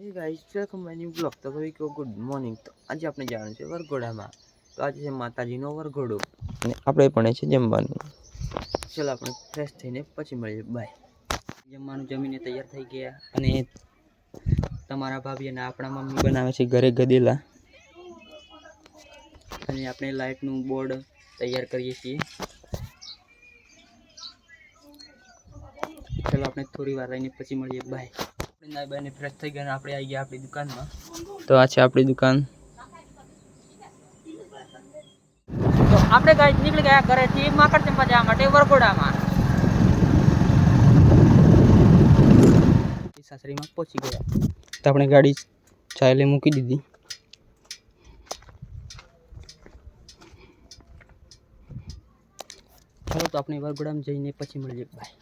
હે guys welcome my new blog. તો ભાઈ કહો ગુડ મોર્નિંગ। તો આજે આપણે જવાનું છે વરઘોડામાં। તો આજે છે માતાજીનો વરઘોડો અને આપણે પણ છે જમવાનું। ચલો આપણે ફ્રેશ થઈને પછી મળીએ, બાય। જમવાનું જમીને તૈયાર થઈ ગયા અને તમારા ભાભી અને આપણા મમ્મી બનાવે છે ઘરે ગદેલા અને આપણે લાઇટનું બોર્ડ તૈયાર કરીએ છીએ। ચલો આપણે થોડી વાર રહીને પછી મળીએ, બાય। નાઈ બાઈને ફ્રેશ થઈ ગયા અને આપણે આવી ગયા આપણી દુકાનમાં। તો આ છે આપણી દુકાન। તો આપણે ગાઈસ નીકળી ગયા ઘરેથી માકડ ચંપા જવા માટે વરઘોડામાં। સાસરીમાં પહોંચી ગયા તો આપણે ગાડી ચાલે મૂકી દીધી। ચાલો તો આપણે વરઘોડામાં જઈને પછી મળીએ, બાય।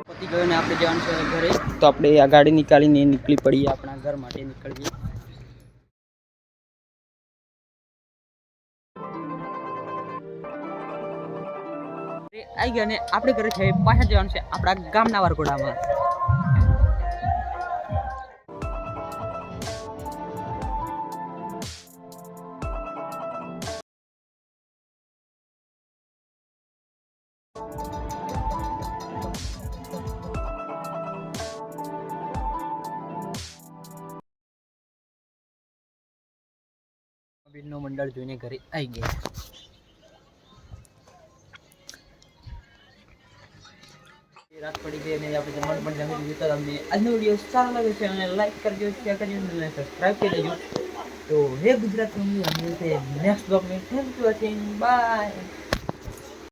પતી ગયો ને આપણે જવાનું છે ઘરે। તો આપણે આ ગાડી નીકાળીને નીકળી પડીએ આપણા ઘર માટે નીકળીએ। આવી ગયા ને આપણે ઘરે છે પાછા જવાનું છે આપણા ગામના વરઘોડામાં। નો મંડળ જોઈને ઘરે આવી ગયા। રાત પડી ગઈ અને આપણે જમવાનું પણ જમી લીધું। તો તમને આજનો વિડીયો સારો લાગે છે અને લાઈક કરજો, શેર કરજો અને સબસ્ક્રાઈબ કરી દેજો। તો હે ગુજરાત મમ્મી, અમે નેક્સ્ટ બ્લોગ में थैंक यू वॉचिंग, बाय।